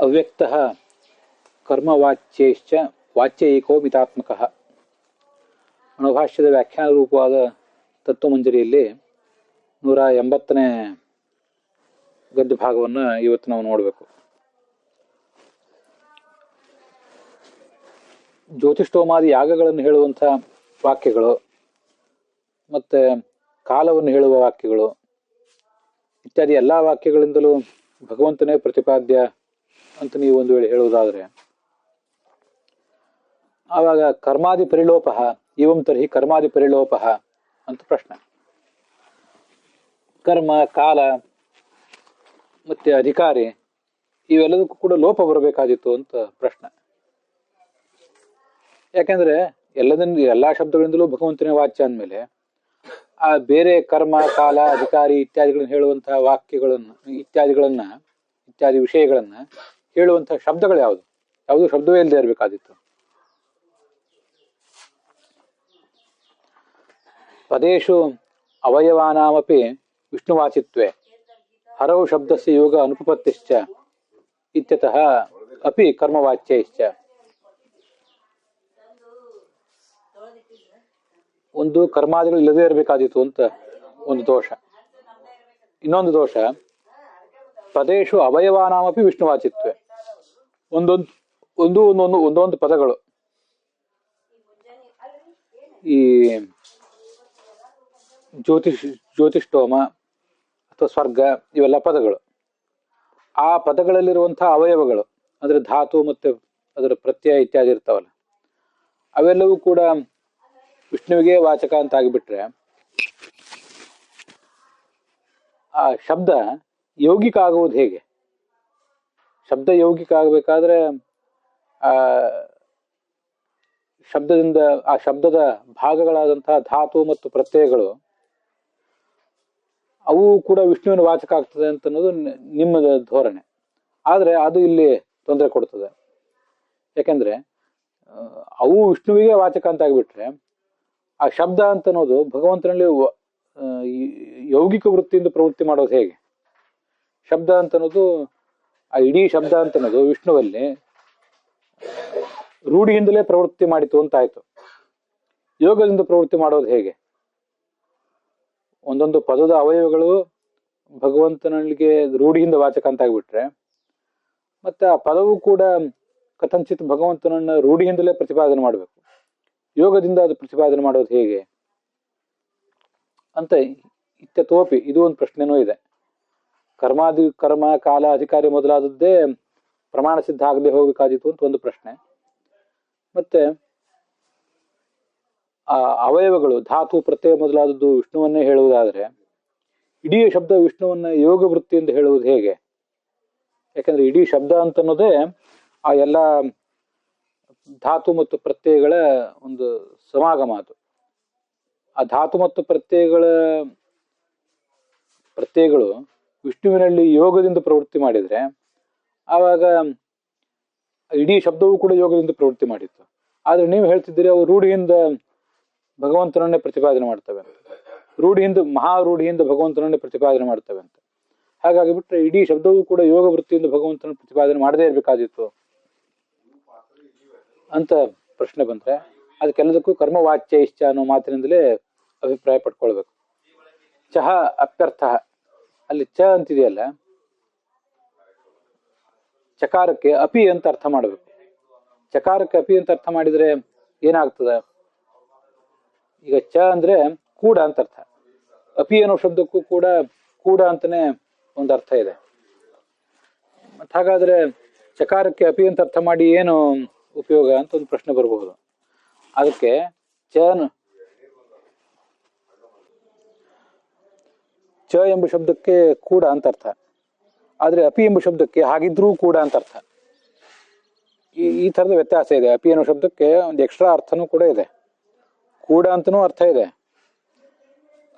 ಅವ್ಯಕ್ತ ಕರ್ಮವಾಚ್ಯೈಶ್ಚ ವಾಚ್ಯೈಕೋ ಮಿತಾತ್ಮಕಃ ಅಣುಭಾಷ್ಯದ ವ್ಯಾಖ್ಯಾನ ರೂಪವಾದ ತತ್ವಮಂಜರಿಯಲ್ಲಿ 180ನೇ ಗದ್ಯ ಭಾಗವನ್ನು ಇವತ್ತು ನಾವು ನೋಡಬೇಕು. ಜ್ಯೋತಿಷ್ಠೋಮಾದಿ ಯಾಗಗಳನ್ನು ಹೇಳುವಂಥ ವಾಕ್ಯಗಳು ಮತ್ತು ಕಾಲವನ್ನು ಹೇಳುವ ವಾಕ್ಯಗಳು ಇತ್ಯಾದಿ ಎಲ್ಲ ವಾಕ್ಯಗಳಿಂದಲೂ ಭಗವಂತನೇ ಪ್ರತಿಪಾದ್ಯ ಅಂತ ನೀವು ಒಂದು ವೇಳೆ ಹೇಳುವುದಾದರೆ, ಆವಾಗ ಕರ್ಮಾದಿ ಪರಿಲೋಪ ಇವಂ ತರ್ಹಿ ಕರ್ಮಾದಿ ಪರಿಲೋಪ ಅಂತ ಪ್ರಶ್ನೆ. ಕರ್ಮ, ಕಾಲ ಮತ್ತೆ ಅಧಿಕಾರಿ ಇವೆಲ್ಲದಕ್ಕೂ ಕೂಡ ಲೋಪ ಬರಬೇಕಾದಿತ್ತು ಅಂತ ಪ್ರಶ್ನೆ. ಯಾಕೆಂದ್ರೆ ಎಲ್ಲ ಶಬ್ದಗಳಿಂದಲೂ ಭಗವಂತನೇ ವಾಚ್ಯ ಅಂದಮೇಲೆ ಆ ಬೇರೆ ಕರ್ಮ, ಕಾಲ, ಅಧಿಕಾರಿ ಇತ್ಯಾದಿಗಳನ್ನು ಹೇಳುವಂತಹ ವಾಕ್ಯಗಳನ್ನು ಇತ್ಯಾದಿ ವಿಷಯಗಳನ್ನ ಹೇಳುವಂತಹ ಶಬ್ದಗಳು ಯಾವುದು ಶಬ್ದವೇ ಇಲ್ಲದೆ ಇರಬೇಕಾದಿತ್ತು. ಪದೇಶು ಅವಯವಾನಾಮಪಿ ವಿಷ್ಣುವಾಚಿತ್ವೇ ಹರೌ ಶಬ್ದಸ್ಯ ಯೋಗ ಅನುಪಪತ್ತಿಶ್ಚ ಇತ್ಯತಃ ಅಪಿ ಕರ್ಮವಾಚ್ಯೈಶ್ಚ. ಒಂದು ಕರ್ಮಾದಿಗಳು ಇಲ್ಲದೇ ಇರಬೇಕಾದಿತ್ತು ಅಂತ ಒಂದು ದೋಷ. ಇನ್ನೊಂದು ದೋಷ ಪದೇಶು ಅವಯವಾನಾಮಪಿ ವಿಷ್ಣುವಾಚಿತ್ವೇ. ಒಂದೊಂದು ಪದಗಳು ಈ ಜ್ಯೋತಿಷ್ಠೋಮ ಅಥವಾ ಸ್ವರ್ಗ ಇವೆಲ್ಲ ಪದಗಳು, ಆ ಪದಗಳಲ್ಲಿರುವಂತಹ ಅವಯವಗಳು ಅಂದ್ರೆ ಧಾತು ಮತ್ತೆ ಅದರ ಪ್ರತ್ಯಯ ಇತ್ಯಾದಿ ಇರ್ತಾವಲ್ಲ, ಅವೆಲ್ಲವೂ ಕೂಡ ವಿಷ್ಣುವಿಗೆ ವಾಚಕ ಅಂತ ಆಗಿಬಿಟ್ರೆ ಆ ಶಬ್ದ ಯೌಗಿಕ ಆಗುವುದು ಹೇಗೆ? ಶಬ್ದ ಯೌಗಿಕ ಆಗಬೇಕಾದ್ರೆ ಆ ಶಬ್ದದ ಭಾಗಗಳಾದಂತಹ ಧಾತು ಮತ್ತು ಪ್ರತ್ಯಯಗಳು ಅವು ಕೂಡ ವಿಷ್ಣುವಿನ ವಾಚಕ ಆಗ್ತದೆ ಅಂತ ಅನ್ನೋದು ನಿಮ್ಮ ಧೋರಣೆ. ಆದ್ರೆ ಅದು ಇಲ್ಲಿ ತೊಂದರೆ ಕೊಡ್ತದೆ. ಯಾಕೆಂದ್ರೆ ಅವು ವಿಷ್ಣುವಿಗೆ ವಾಚಕ ಅಂತ ಆಗಿಬಿಟ್ರೆ ಆ ಶಬ್ದ ಅಂತ ಅನ್ನೋದು ಭಗವಂತನಲ್ಲಿ ಯೌಗಿಕ ವೃತ್ತಿಯಿಂದ ಪ್ರವೃತ್ತಿ ಮಾಡೋದು ಹೇಗೆ? ಶಬ್ದ ಅಂತ ಅನ್ನೋದು ಆ ಇಡೀ ಶಬ್ದ ಅಂತ ಅನ್ನೋದು ವಿಷ್ಣುವಲ್ಲಿ ರೂಢಿಯಿಂದಲೇ ಪ್ರವೃತ್ತಿ ಮಾಡಿತು ಅಂತಾಯ್ತು. ಯೋಗದಿಂದ ಪ್ರವೃತ್ತಿ ಮಾಡೋದು ಹೇಗೆ? ಒಂದೊಂದು ಪದದ ಅವಯವಗಳು ಭಗವಂತನಿಗೆ ರೂಢಿಯಿಂದ ವಾಚಕ ಅಂತ ಆಗಿಬಿಟ್ರೆ ಮತ್ತೆ ಆ ಪದವು ಕೂಡ ಕಥಂಚಿತ್ ಭಗವಂತನನ್ನ ರೂಢಿಯಿಂದಲೇ ಪ್ರತಿಪಾದನೆ ಮಾಡಬೇಕು. ಯೋಗದಿಂದ ಅದು ಪ್ರತಿಪಾದನೆ ಮಾಡೋದು ಹೇಗೆ ಅಂತ ಇತ್ಯತೋಪಿ ಇದು ಒಂದು ಪ್ರಶ್ನೆನೂ ಇದೆ. ಕರ್ಮ, ಕಾಲ, ಅಧಿಕಾರಿ ಮೊದಲಾದದ್ದೇ ಪ್ರಮಾಣ ಸಿದ್ಧ ಆಗದೆ ಹೋಗಬೇಕಾದಿತ್ತು ಅಂತ ಒಂದು ಪ್ರಶ್ನೆ. ಮತ್ತೆ ಆ ಅವಯವಗಳು ಧಾತು, ಪ್ರತ್ಯಯ ಮೊದಲಾದದ್ದು ವಿಷ್ಣುವನ್ನೇ ಹೇಳುವುದಾದ್ರೆ ಇಡೀ ಶಬ್ದ ವಿಷ್ಣುವನ್ನ ಯೋಗ ವೃತ್ತಿಯಿಂದ ಹೇಳುವುದು ಹೇಗೆ? ಯಾಕಂದ್ರೆ ಇಡೀ ಶಬ್ದ ಅಂತ ಅನ್ನೋದೇ ಆ ಎಲ್ಲ ಧಾತು ಮತ್ತು ಪ್ರತ್ಯಯಗಳ ಒಂದು ಸಮಾಗಮ. ಅದು ಆ ಧಾತು ಮತ್ತು ಪ್ರತ್ಯಯಗಳು ವಿಷ್ಣುವಿನಲ್ಲಿ ಯೋಗದಿಂದ ಪ್ರವೃತ್ತಿ ಮಾಡಿದ್ರೆ ಆವಾಗ ಇಡೀ ಶಬ್ದವೂ ಕೂಡ ಯೋಗದಿಂದ ಪ್ರವೃತ್ತಿ ಮಾಡಿತ್ತು. ಆದ್ರೆ ನೀವು ಹೇಳ್ತಿದ್ದೀರಿ ಅವು ರೂಢಿಯಿಂದ ಭಗವಂತನನ್ನೇ ಪ್ರತಿಪಾದನೆ ಮಾಡ್ತವೆ ಅಂತ, ಮಹಾರೂಢಿಯಿಂದ ಭಗವಂತನನ್ನೇ ಪ್ರತಿಪಾದನೆ ಮಾಡ್ತವೆ ಅಂತ. ಹಾಗಾಗಿ ಬಿಟ್ರೆ ಇಡೀ ಶಬ್ದವೂ ಕೂಡ ಯೋಗ ವೃತ್ತಿಯಿಂದ ಭಗವಂತನ ಪ್ರತಿಪಾದನೆ ಮಾಡದೇ ಇರಬೇಕಾದಿತ್ತು ಅಂತ ಪ್ರಶ್ನೆ ಬಂದ್ರೆ ಅದಕ್ಕೆಲ್ಲದಕ್ಕೂ ಕರ್ಮವಾಚ್ಯ ಇಷ್ಟ ಅನ್ನೋ ಮಾತಿನಿಂದಲೇ ಅಭಿಪ್ರಾಯ ಪಡ್ಕೊಳ್ಬೇಕು. ಚಹ ಅಪ್ಯರ್ಥ ಅಲ್ಲಿ ಚ ಅಂತಿದೆಯಲ್ಲ, ಚಕಾರಕ್ಕೆ ಅಪಿ ಅಂತ ಅರ್ಥ ಮಾಡಬೇಕು. ಚಕಾರಕ್ಕೆ ಅಪಿ ಅಂತ ಅರ್ಥ ಮಾಡಿದ್ರೆ ಏನಾಗ್ತದೆ? ಈಗ ಚ ಅಂದ್ರೆ ಕೂಡ ಅಂತ ಅರ್ಥ. ಅಪಿ ಅನ್ನೋ ಶಬ್ದಕ್ಕೂ ಕೂಡ ಅಂತಾನೆ ಒಂದು ಅರ್ಥ ಇದೆ. ಮತ್ ಹಾಗಾದ್ರೆ ಚಕಾರಕ್ಕೆ ಅಪಿ ಅಂತ ಅರ್ಥ ಮಾಡಿ ಏನು ಉಪಯೋಗ ಅಂತ ಒಂದು ಪ್ರಶ್ನೆ ಬರಬಹುದು. ಅದಕ್ಕೆ ಚ ಎಂಬ ಶಬ್ದಕ್ಕೆ ಕೂಡ ಅಂತ ಅರ್ಥ, ಆದ್ರೆ ಅಪಿ ಎಂಬ ಶಬ್ದಕ್ಕೆ ಹಾಗಿದ್ರೂ ಕೂಡ ಅಂತ ಅರ್ಥ. ಈ ತರದ ವ್ಯತ್ಯಾಸ ಇದೆ. ಅಪಿ ಅನ್ನೋ ಶಬ್ದಕ್ಕೆ ಒಂದು ಎಕ್ಸ್ಟ್ರಾ ಅರ್ಥನೂ ಕೂಡ ಇದೆ, ಕೂಡ ಅಂತನೂ ಅರ್ಥ ಇದೆ.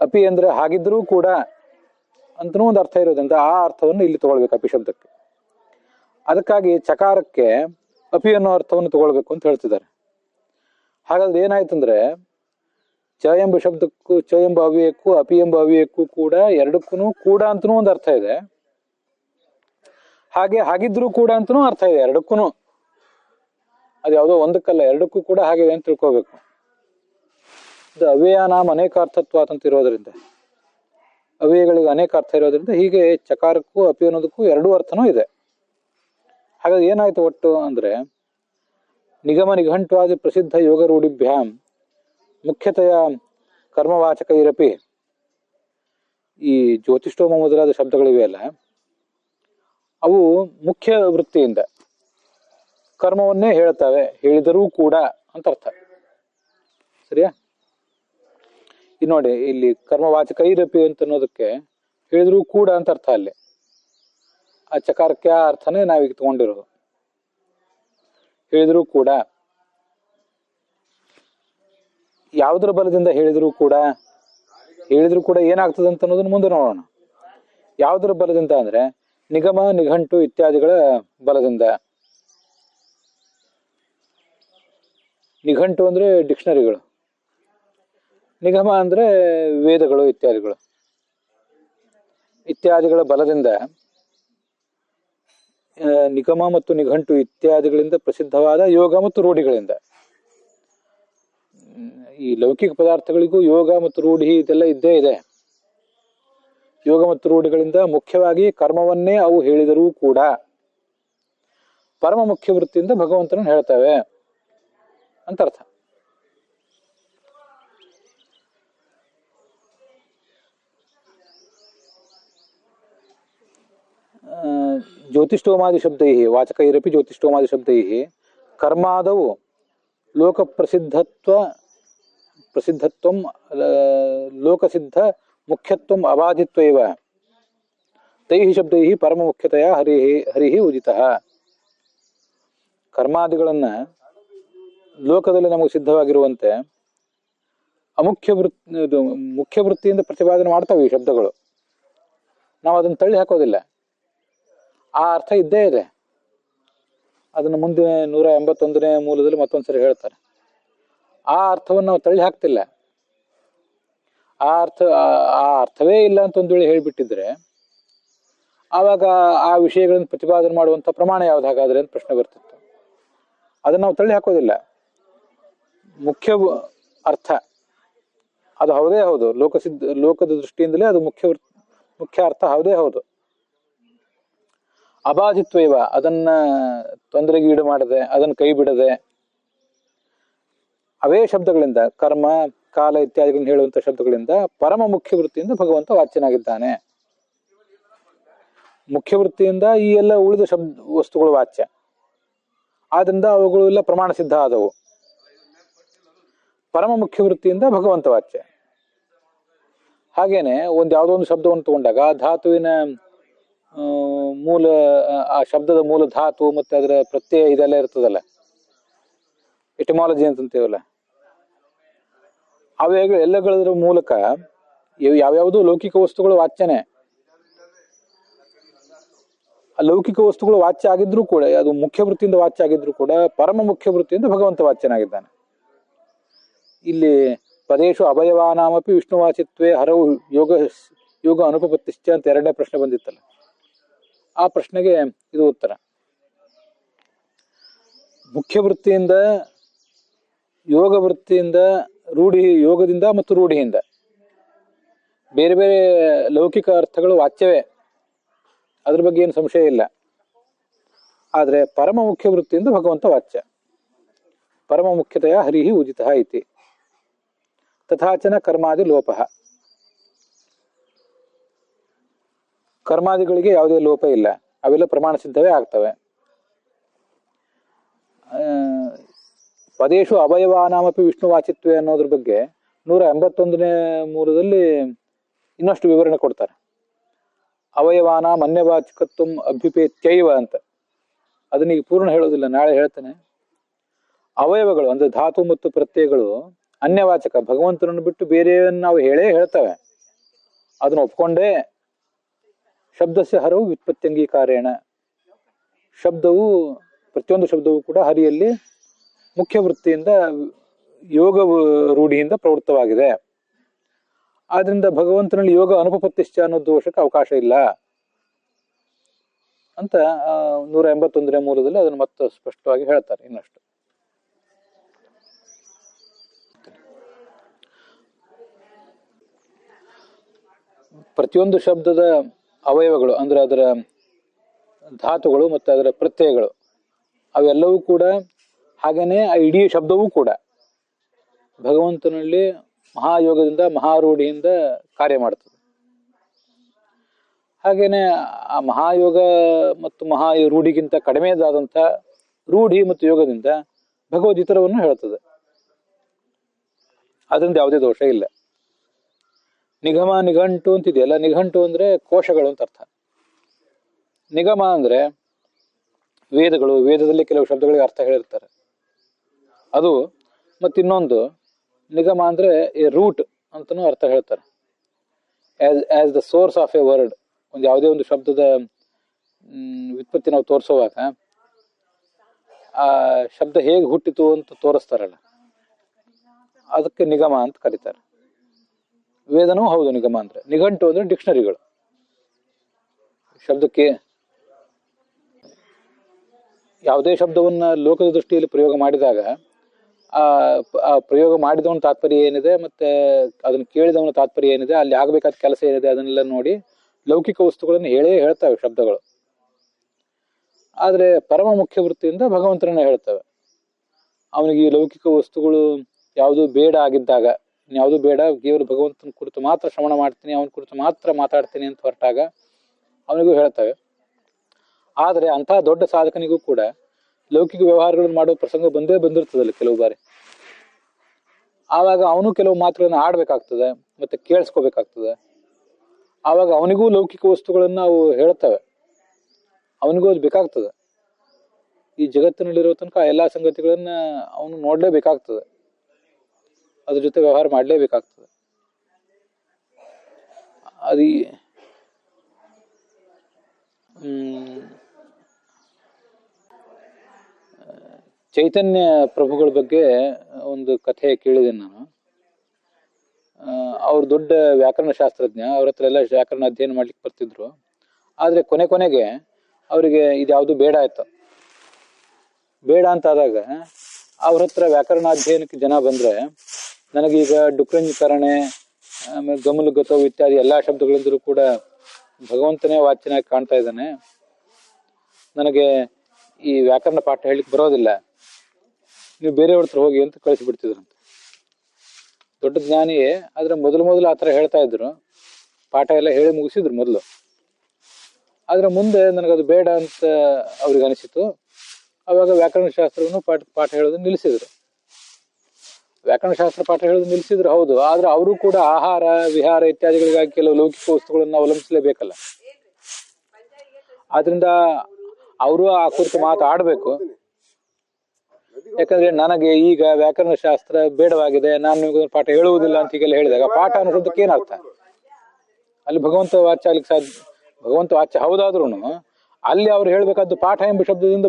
ಅಪಿ ಅಂದ್ರೆ ಹಾಗಿದ್ರೂ ಕೂಡ ಅಂತನೂ ಒಂದು ಅರ್ಥ ಇರೋದ್ರಿಂದ ಆ ಅರ್ಥವನ್ನು ಇಲ್ಲಿ ತಗೊಳ್ಬೇಕು ಅಪಿ ಶಬ್ದಕ್ಕೆ. ಅದಕ್ಕಾಗಿ ಚಕಾರಕ್ಕೆ ಅಪಿ ಅನ್ನೋ ಅರ್ಥವನ್ನು ತಗೊಳ್ಬೇಕು ಅಂತ ಹೇಳ್ತಿದ್ದಾರೆ. ಹಾಗಾದ್ರೆ ಏನಾಯ್ತಂದ್ರೆ ಚ ಎಂಬ ಶಬ್ದಕ್ಕೂ, ಚ ಎಂಬ ಅವ್ಯಯಕ್ಕೂ ಅಪಿ ಎಂಬ ಅವ್ಯಯಕ್ಕೂ ಕೂಡ ಎರಡಕ್ಕೂ ಕೂಡ ಅಂತನೂ ಒಂದು ಅರ್ಥ ಇದೆ. ಹಾಗೆ ಹಾಗಿದ್ರೂ ಕೂಡ ಅಂತನೂ ಅರ್ಥ ಇದೆ ಎರಡಕ್ಕೂ. ಅದು ಯಾವುದೋ ಒಂದಕ್ಕಲ್ಲ, ಎರಡಕ್ಕೂ ಕೂಡ ಹಾಗೆ ಅಂತ ತಿಳ್ಕೋಬೇಕು. ಇದು ಅವ್ಯಯ ನಾಮ ಅನೇಕಾರ್ಥತ್ವ ಅಂತ ಇರೋದ್ರಿಂದ, ಅವ್ಯಯಗಳಿಗೆ ಅನೇಕ ಅರ್ಥ ಇರೋದ್ರಿಂದ ಹೀಗೆ ಚಕಾರಕ್ಕೂ ಅಪಿ ಅನ್ನೋದಕ್ಕೂ ಎರಡೂ ಅರ್ಥನೂ ಇದೆ. ಹಾಗಾಗಿ ಏನಾಯ್ತು ಒಟ್ಟು ಅಂದ್ರೆ, ನಿಗಮ ನಿಘಂಟ್ವಾದಿ ಪ್ರಸಿದ್ಧ ಯೋಗ ರೂಢಿಭ್ಯಾಂ ಮುಖ್ಯತೆಯ ಕರ್ಮವಾಚಕೈರಪಿ, ಈ ಜ್ಯೋತಿಷ್ಠೋಮ ಮೊದಲಾದ ಶಬ್ದಗಳಿವೆಯಲ್ಲ, ಅವು ಮುಖ್ಯ ವೃತ್ತಿಯಿಂದ ಕರ್ಮವನ್ನೇ ಹೇಳ್ತವೆ, ಹೇಳಿದರೂ ಕೂಡ ಅಂತ ಅರ್ಥ. ಸರಿಯಾ? ಇದು ನೋಡಿ, ಇಲ್ಲಿ ಕರ್ಮವಾಚಕೈರಪಿ ಅಂತ ಅನ್ನೋದಕ್ಕೆ ಹೇಳಿದ್ರು ಕೂಡ ಅಂತ ಅರ್ಥ. ಅಲ್ಲಿ ಆ ಚಕಾರಕ್ಕೆ ಆ ಅರ್ಥನೇ ನಾವೀಗ ತಗೊಂಡಿರೋದು. ಹೇಳಿದ್ರು ಕೂಡ ಯಾವುದರ ಬಲದಿಂದ ಹೇಳಿದ್ರು ಕೂಡ, ಹೇಳಿದ್ರು ಕೂಡ ಏನಾಗ್ತದೆ ಅಂತ ಅನ್ನೋದನ್ನ ಮುಂದೆ ನೋಡೋಣ. ಯಾವುದರ ಬಲದಿಂದ ಅಂದ್ರೆ ನಿಗಮ ನಿಘಂಟು ಇತ್ಯಾದಿಗಳ ಬಲದಿಂದ. ನಿಘಂಟು ಅಂದ್ರೆ ಡಿಕ್ಷನರಿಗಳು, ನಿಗಮ ಅಂದ್ರೆ ವೇದಗಳು ಇತ್ಯಾದಿಗಳು. ಇತ್ಯಾದಿಗಳ ಬಲದಿಂದ, ನಿಗಮ ಮತ್ತು ನಿಘಂಟು ಇತ್ಯಾದಿಗಳಿಂದ ಪ್ರಸಿದ್ಧವಾದ ಯೋಗ ಮತ್ತು ರೂಢಿಗಳಿಂದ. ಈ ಲೌಕಿಕ ಪದಾರ್ಥಗಳಿಗೂ ಯೋಗ ಮತ್ತು ರೂಢಿ ಇದೆಲ್ಲ ಇದ್ದೇ ಇದೆ. ಯೋಗ ಮತ್ತು ರೂಢಿಗಳಿಂದ ಮುಖ್ಯವಾಗಿ ಕರ್ಮವನ್ನೇ ಅವು ಹೇಳಿದರೂ ಕೂಡ ಪರಮ ಮುಖ್ಯ ವೃತ್ತಿಯಿಂದ ಭಗವಂತನನ್ನು ಹೇಳ್ತವೆ ಅಂತ ಅರ್ಥ. ಜ್ಯೋತಿಷ್ಠೋಮಾದಿ ಶಬ್ದೈ ವಾಚಕೈರಪಿ ಜ್ಯೋತಿಷ್ಠೋಮಾದಿ ಶಬ್ದೈ ಕರ್ಮಾದವು ಲೋಕ ಪ್ರಸಿದ್ಧತ್ವಂ ಲೋಕಸಿದ್ಧ ಮುಖ್ಯತ್ವಂ ಅಬಾಧಿತ್ವೈವ ತೈಹಿ ಶಬ್ದೈಹಿ ಪರಮ ಮುಖ್ಯತೆಯ ಹರಿಹಿ ಉದಿತಃ. ಕರ್ಮಾದಿಗಳನ್ನ ಲೋಕದಲ್ಲಿ ನಮಗೆ ಸಿದ್ಧವಾಗಿರುವಂತೆ ಮುಖ್ಯ ವೃತ್ತಿಯಿಂದ ಪ್ರತಿಪಾದನೆ ಮಾಡ್ತವೆ ಈ ಶಬ್ದಗಳು. ನಾವು ಅದನ್ನು ತಳ್ಳಿ ಹಾಕೋದಿಲ್ಲ, ಆ ಅರ್ಥ ಇದ್ದೇ ಇದೆ. ಅದನ್ನು ಮುಂದೆ 181ನೇ ಮೂಲದಲ್ಲಿ ಮತ್ತೊಂದ್ಸರಿ ಹೇಳ್ತಾರೆ. ಆ ಅರ್ಥವನ್ನು ನಾವು ತಳ್ಳಿ ಹಾಕ್ತಿಲ್ಲ. ಆ ಅರ್ಥವೇ ಇಲ್ಲ ಅಂತ ಒಂದು ವೇಳೆ ಹೇಳಿಬಿಟ್ಟಿದ್ರೆ ಆವಾಗ ಆ ವಿಷಯಗಳನ್ನು ಪ್ರತಿಪಾದನೆ ಮಾಡುವಂಥ ಪ್ರಮಾಣ ಯಾವ್ದು ಹಾಗಾದ್ರೆ ಅಂತ ಪ್ರಶ್ನೆ ಬರ್ತಿತ್ತು. ಅದನ್ನು ನಾವು ತಳ್ಳಿ ಹಾಕೋದಿಲ್ಲ. ಮುಖ್ಯ ಅರ್ಥ ಅದು ಹೌದೇ ಹೌದು, ಲೋಕದ ದೃಷ್ಟಿಯಿಂದಲೇ ಅದು ಮುಖ್ಯ ಅರ್ಥ ಹೌದೇ ಹೌದು. ಅಬಾಧಿತ್ವೈವ, ಅದನ್ನ ತೊಂದರೆಗೆ ಈಡು ಮಾಡದೆ, ಅದನ್ನು ಕೈ ಬಿಡದೆ, ಅವೇ ಶಬ್ದಗಳಿಂದ ಕರ್ಮ ಕಾಲ ಇತ್ಯಾದಿಗಳನ್ನು ಹೇಳುವಂಥ ಶಬ್ದಗಳಿಂದ ಪರಮ ಮುಖ್ಯ ವೃತ್ತಿಯಿಂದ ಭಗವಂತ ವಾಚ್ಯನಾಗಿದ್ದಾನೆ. ಮುಖ್ಯ ವೃತ್ತಿಯಿಂದ ಈ ಎಲ್ಲ ಉಳಿದ ವಸ್ತುಗಳು ವಾಚ್ಯ, ಆದ್ರಿಂದ ಅವುಗಳು ಎಲ್ಲ ಪ್ರಮಾಣ ಸಿದ್ಧ ಆದವು. ಪರಮ ಮುಖ್ಯ ವೃತ್ತಿಯಿಂದ ಭಗವಂತ ವಾಚ್ಯ. ಹಾಗೇನೆ ಯಾವುದೋ ಒಂದು ಶಬ್ದವನ್ನು ತಗೊಂಡಾಗ ಧಾತುವಿನ ಮೂಲ, ಆ ಶಬ್ದದ ಮೂಲ ಧಾತು ಮತ್ತೆ ಅದರ ಪ್ರತ್ಯಯ ಇದೆಲ್ಲ ಇರ್ತದಲ್ಲ, ಎಟಿಮಾಲಜಿ ಅಂತಂತೀವಲ್ಲ, ಎಲ್ಲಗಳ ಮೂಲಕ ಯಾವ್ಯಾವುದೋ ಲೌಕಿಕ ವಸ್ತುಗಳು ವಾಚ್ಯನೇ. ಆ ಲೌಕಿಕ ವಸ್ತುಗಳು ವಾಚ್ಯ ಆಗಿದ್ರು ಕೂಡ, ಅದು ಮುಖ್ಯ ವೃತ್ತಿಯಿಂದ ವಾಚ್ಯ ಆಗಿದ್ರು ಕೂಡ ಪರಮ ಮುಖ್ಯ ವೃತ್ತಿಯಿಂದ ಭಗವಂತ ವಾಚ್ಯನಾಗಿದ್ದಾನೆ. ಇಲ್ಲಿ ಪದೇಶು ಅವಯವಾನಾಮಪಿ ವಿಷ್ಣುವಾಚಿತ್ವೇ ಹರವು ಯೋಗ ಅನುಪಪತ್ತಿಶ್ಚ ಅಂತ ಎರಡನೇ ಪ್ರಶ್ನೆ ಬಂದಿತ್ತಲ್ಲ, ಆ ಪ್ರಶ್ನೆಗೆ ಇದು ಉತ್ತರ. ಮುಖ್ಯ ವೃತ್ತಿಯಿಂದ, ಯೋಗ ವೃತ್ತಿಯಿಂದ, ಯೋಗದಿಂದ ಮತ್ತು ರೂಢಿಯಿಂದ ಬೇರೆ ಬೇರೆ ಲೌಕಿಕ ಅರ್ಥಗಳು ವಾಚ್ಯವೇ, ಅದ್ರ ಬಗ್ಗೆ ಏನು ಸಂಶಯ ಇಲ್ಲ. ಆದ್ರೆ ಪರಮ ಮುಖ್ಯ ವೃತ್ತಿಯಿಂದ ಭಗವಂತ ವಾಚ್ಯ. ಪರಮ ಮುಖ್ಯತೆಯ ಹರಿಹಿ ಉದಿತಃ ಇತಿ. ತಥಾಚನ ಕರ್ಮಾದಿ ಲೋಪಃ, ಕರ್ಮಾದಿಗಳಿಗೆ ಯಾವುದೇ ಲೋಪ ಇಲ್ಲ, ಅವೆಲ್ಲ ಪ್ರಮಾಣ ಸಿದ್ಧವೇ ಆಗ್ತವೆ. ಪದೇಶು ಅವಯವಾನಾಮಪಿ ವಿಷ್ಣುವಾಚಿತ್ವೇ ಅನ್ನೋದ್ರ ಬಗ್ಗೆ 181ನೇ ಮೂಲದಲ್ಲಿ ಇನ್ನಷ್ಟು ವಿವರಣೆ ಕೊಡ್ತಾರೆ. ಅವಯವಾನ ಅನ್ಯವಾಚಕತ್ವಂ ಅಭ್ಯುಪೇತ್ಯೈವ ಅಂತ. ಅದನ್ನ ಈಗ ಪೂರ್ಣ ಹೇಳೋದಿಲ್ಲ, ನಾಳೆ ಹೇಳ್ತೇನೆ. ಅವಯವಗಳು ಅಂದ್ರೆ ಧಾತು ಮತ್ತು ಪ್ರತ್ಯಯಗಳು ಅನ್ಯವಾಚಕ, ಭಗವಂತನನ್ನು ಬಿಟ್ಟು ಬೇರೆಯನ್ನು ನಾವು ಹೇಳ್ತವೆ. ಅದನ್ನ ಒಪ್ಕೊಂಡೇ ಶಬ್ದಸ್ಯ ಹರವು ವ್ಯುತ್ಪತ್ತ್ಯಂಗೀಕಾರೇಣ, ಶಬ್ದವು ಪ್ರತಿಯೊಂದು ಶಬ್ದವೂ ಕೂಡ ಹರಿಯಲ್ಲಿ ಮುಖ್ಯ ವೃತ್ತಿಯಿಂದ ಯೋಗ ರೂಢಿಯಿಂದ ಪ್ರವೃತ್ತವಾಗಿದೆ. ಆದ್ರಿಂದ ಭಗವಂತನಲ್ಲಿ ಯೋಗ ಅನುಪಪತ್ತಿಶ್ಚ ಅನ್ನೋ ದೋಷಕ್ಕೆ ಅವಕಾಶ ಇಲ್ಲ. ಅಂತ 181ನೇ ಮೂಲದಲ್ಲಿ ಅದನ್ನು ಮತ್ತೆ ಸ್ಪಷ್ಟವಾಗಿ ಹೇಳ್ತಾರೆ ಇನ್ನಷ್ಟು. ಪ್ರತಿಯೊಂದು ಶಬ್ದದ ಅವಯವಗಳು ಅಂದ್ರೆ ಅದರ ಧಾತುಗಳು ಮತ್ತು ಅದರ ಪ್ರತ್ಯಯಗಳು ಅವೆಲ್ಲವೂ ಕೂಡ ಹಾಗೇನೆ ಆ ಇಡೀ ಶಬ್ದವೂ ಕೂಡ ಭಗವಂತನಲ್ಲಿ ಮಹಾಯೋಗದಿಂದ ಮಹಾರೂಢಿಯಿಂದ ಕಾರ್ಯ ಮಾಡ್ತದೆ. ಹಾಗೇನೆ ಆ ಮಹಾಯೋಗ ಮತ್ತು ಮಹಾರೂಢಿಗಿಂತ ಕಡಿಮೆದಾದಂಥ ರೂಢಿ ಮತ್ತು ಯೋಗದಿಂದ ಭಗವದ್ಗೀತರವನ್ನು ಹೇಳ್ತದೆ. ಅದರಿಂದ ಯಾವುದೇ ದೋಷ ಇಲ್ಲ. ನಿಗಮ ನಿಘಂಟು ಅಂತಿದೆಯಲ್ಲ, ನಿಘಂಟು ಅಂದ್ರೆ ಕೋಶಗಳು ಅಂತ ಅರ್ಥ. ನಿಗಮ ಅಂದ್ರೆ ವೇದಗಳು, ವೇದದಲ್ಲಿ ಕೆಲವು ಶಬ್ದಗಳಿಗೆ ಅರ್ಥ ಹೇಳಿರ್ತಾರೆ ಅದು. ಮತ್ತಿನ್ನೊಂದು ನಿಗಮ ಅಂದ್ರೆ ಎ ರೂಟ್ ಅಂತನೂ ಅರ್ಥ ಹೇಳ್ತಾರೆ. As the source of A word. ಒಂದು ಯಾವುದೇ ಒಂದು ಶಬ್ದದ ವ್ಯುತ್ಪತ್ತಿ ನಾವು ತೋರಿಸುವಾಗ ಆ ಶಬ್ದ ಹೇಗೆ ಹುಟ್ಟಿತು ಅಂತ ತೋರಿಸ್ತಾರಲ್ಲ, ಅದಕ್ಕೆ ನಿಗಮ ಅಂತ ಕರೀತಾರೆ. ವೇದನೂ ಹೌದು ನಿಗಮ ಅಂದ್ರೆ. ನಿಘಂಟು ಅಂದ್ರೆ ಡಿಕ್ಷನರಿಗಳು. ಶಬ್ದಕ್ಕೆ ಯಾವುದೇ ಶಬ್ದವನ್ನ ಲೋಕದ ದೃಷ್ಟಿಯಲ್ಲಿ ಪ್ರಯೋಗ ಮಾಡಿದಾಗ ಆ ಪ್ರಯೋಗ ಮಾಡಿದವನ ತಾತ್ಪರ್ಯ ಏನಿದೆ ಮತ್ತೆ ಅದನ್ನು ಕೇಳಿದವನ ತಾತ್ಪರ್ಯ ಏನಿದೆ, ಅಲ್ಲಿ ಆಗಬೇಕಾದ ಕೆಲಸ ಏನಿದೆ ಅದನ್ನೆಲ್ಲ ನೋಡಿ ಲೌಕಿಕ ವಸ್ತುಗಳನ್ನು ಹೇಳ್ತವೆ ಶಬ್ದಗಳು. ಆದ್ರೆ ಪರಮ ಮುಖ್ಯ ವೃತ್ತಿಯಿಂದ ಭಗವಂತನನ್ನ ಹೇಳ್ತವೆ. ಅವನಿಗೆ ಈ ಲೌಕಿಕ ವಸ್ತುಗಳು ಯಾವುದು ಬೇಡ ಆಗಿದ್ದಾಗ, ಯಾವುದು ಬೇಡ, ಕೇವಲ ಭಗವಂತನ ಕುರಿತು ಮಾತ್ರ ಶ್ರವಣ ಮಾಡ್ತೀನಿ, ಅವನ ಕುರಿತು ಮಾತ್ರ ಮಾತಾಡ್ತೀನಿ ಅಂತ ಹೊರಟಾಗ ಅವನಿಗೂ ಹೇಳ್ತವೆ. ಆದ್ರೆ ಅಂತಹ ದೊಡ್ಡ ಸಾಧಕನಿಗೂ ಕೂಡ ಲೌಕಿಕ ವ್ಯವಹಾರಗಳನ್ನು ಮಾಡೋ ಪ್ರಸಂಗ ಬಂದಿರ್ತದಲ್ಲ ಕೆಲವು ಬಾರಿ. ಆವಾಗ ಅವನು ಕೆಲವು ಮಾತುಗಳನ್ನು ಆಡ್ಬೇಕಾಗ್ತದೆ ಮತ್ತೆ ಕೇಳಿಸ್ಕೋಬೇಕಾಗ್ತದೆ. ಆವಾಗ ಅವನಿಗೂ ಲೌಕಿಕ ವಸ್ತುಗಳನ್ನ ಅವು ಹೇಳ್ತವೆ, ಅವನಿಗೂ ಅದು ಬೇಕಾಗ್ತದೆ. ಈ ಜಗತ್ತಿನಲ್ಲಿರೋ ತನಕ ಎಲ್ಲಾ ಸಂಗತಿಗಳನ್ನ ಅವನು ನೋಡ್ಲೇಬೇಕಾಗ್ತದೆ, ಅದ್ರ ಜೊತೆ ವ್ಯವಹಾರ ಮಾಡ್ಲೇಬೇಕಾಗ್ತದೆ. ಅದು ಚೈತನ್ಯ ಪ್ರಭುಗಳ ಬಗ್ಗೆ ಒಂದು ಕಥೆ ಕೇಳಿದ್ದೇನೆ ನಾನು. ಅವ್ರು ದೊಡ್ಡ ವ್ಯಾಕರಣ ಶಾಸ್ತ್ರಜ್ಞ, ಅವ್ರ ಹತ್ರ ಎಲ್ಲ ವ್ಯಾಕರಣ ಅಧ್ಯಯನ ಮಾಡ್ಲಿಕ್ಕೆ ಬರ್ತಿದ್ರು. ಆದ್ರೆ ಕೊನೆಗೆ ಅವರಿಗೆ ಇದ್ಯಾವುದು ಬೇಡ ಆಯ್ತು. ಬೇಡ ಅಂತ ಆದಾಗ ಅವ್ರ ಹತ್ರ ವ್ಯಾಕರಣ ಅಧ್ಯಯನಕ್ಕೆ ಜನ ಬಂದ್ರೆ, ನನಗೀಗ ಡುಕ್ರಂಜಕರಣೆ ಆಮೇಲೆ ಗಮಲು ಗತವು ಇತ್ಯಾದಿ ಎಲ್ಲಾ ಶಬ್ದಗಳಿಂದಲೂ ಕೂಡ ಭಗವಂತನೇ ವಾಚ್ಯನಾಗಿ ಕಾಣ್ತಾ ಇದ್ದಾನೆ, ನನಗೆ ಈ ವ್ಯಾಕರಣ ಪಾಠ ಹೇಳಿಕ್ ಬರೋದಿಲ್ಲ, ನೀವು ಬೇರೆಯವ್ರ ಹತ್ರ ಹೋಗಿ ಅಂತ ಕಳಿಸಿಬಿಡ್ತಿದ್ರಂತೆ. ದೊಡ್ಡ ಜ್ಞಾನಿಯೇ, ಆದ್ರೆ ಮೊದಲು ಆ ಥರ ಹೇಳ್ತಾ ಇದ್ರು, ಪಾಠ ಎಲ್ಲ ಹೇಳಿ ಮುಗಿಸಿದ್ರು ಮೊದಲು. ಆದ್ರೆ ಮುಂದೆ ನನಗದು ಬೇಡ ಅಂತ ಅವ್ರಿಗೆ ಅನಿಸಿತು. ಅವಾಗ ವ್ಯಾಕರಣ ಶಾಸ್ತ್ರವನ್ನು ಪಾಠ ಹೇಳೋದನ್ನ ನಿಲ್ಲಿಸಿದ್ರು. ವ್ಯಾಕರಣ ಶಾಸ್ತ್ರ ಪಾಠ ಹೇಳೋದು ನಿಲ್ಲಿಸಿದ್ರು ಹೌದು, ಆದ್ರೆ ಅವರು ಕೂಡ ಆಹಾರ ವಿಹಾರ ಇತ್ಯಾದಿಗಳಿಗಾಗಿ ಕೆಲವು ಲೌಕಿಕ ವಸ್ತುಗಳನ್ನು ಅವಲಂಬಿಸಲೇಬೇಕಲ್ಲ. ಆದ್ರಿಂದ ಅವರು ಆ ಕುರಿತು ಮಾತಾಡಬೇಕು. ಯಾಕಂದ್ರೆ ನನಗೆ ಈಗ ವ್ಯಾಕರಣ ಶಾಸ್ತ್ರ ಬೇಡವಾಗಿದೆ, ನಾನು ನಿಮಗೆ ಪಾಠ ಹೇಳುವುದಿಲ್ಲ ಅಂತ ಹೀಗೆಲ್ಲ ಹೇಳಿದಾಗ ಪಾಠ ಅನ್ನೋದಕ್ಕೆ ಏನರ್ಥ? ಅಲ್ಲಿ ಭಗವಂತ ವಾಚ್ಯ ಆಗ್ಲಿಕ್ಕೆ ಸಾಧ್ಯ. ಭಗವಂತ ವಾಚ್ಯ ಹೌದಾದ್ರೂ ಅಲ್ಲಿ ಅವ್ರು ಹೇಳ್ಬೇಕಾದ್ದು ಪಾಠ ಎಂಬ ಶಬ್ದದಿಂದ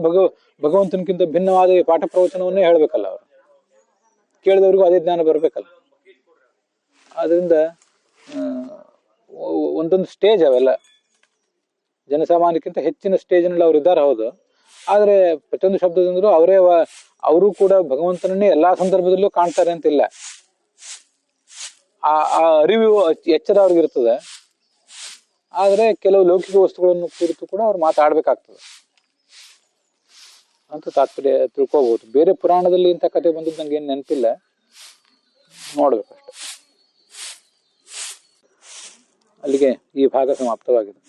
ಭಗವಂತನಕ್ಕಿಂತ ಭಿನ್ನವಾದ ಪಾಠ ಪ್ರವಚನವನ್ನೇ ಹೇಳ್ಬೇಕಲ್ಲ. ಅವರು ಕೇಳಿದವ್ರಿಗೂ ಅದೇ ಜ್ಞಾನ ಬರ್ಬೇಕಲ್ಲ. ಆದ್ರಿಂದ ಒಂದೊಂದು ಸ್ಟೇಜ್ ಅವೆಲ್ಲ ಜನಸಾಮಾನ್ಯಕ್ಕಿಂತ ಹೆಚ್ಚಿನ ಸ್ಟೇಜ್ನಲ್ಲಿ ಅವ್ರು ಇದ್ದಾರೆ ಹೌದು. ಆದ್ರೆ ಪ್ರತಿಯೊಂದು ಶಬ್ದದಿಂದಲೂ ಅವರು ಕೂಡ ಭಗವಂತನನ್ನೇ ಎಲ್ಲಾ ಸಂದರ್ಭದಲ್ಲೂ ಕಾಣ್ತಾರೆ ಅಂತಿಲ್ಲ. ಆ ಅರಿವು ಎಚ್ಚರ ಅವ್ರಿಗಿರ್ತದೆ. ಆದ್ರೆ ಕೆಲವು ಲೌಕಿಕ ವಸ್ತುಗಳನ್ನು ಕುರಿತು ಕೂಡ ಅವ್ರು ಮಾತಾಡ್ಬೇಕಾಗ್ತದೆ ಅಂತ ತಾತ್ಪರ್ಯ ತಿಳ್ಕೋಬಹುದು. ಬೇರೆ ಪುರಾಣದಲ್ಲಿ ಇಂಥ ಕಥೆ ಬಂದಿದ್ದು ನಂಗೆ ಏನ್ ನೆನಪಿಲ್ಲ, ನೋಡ್ಬೇಕಷ್ಟೆ. ಅಲ್ಲಿಗೆ ಈ ಭಾಗ ಸಮಾಪ್ತವಾಗಿದೆ.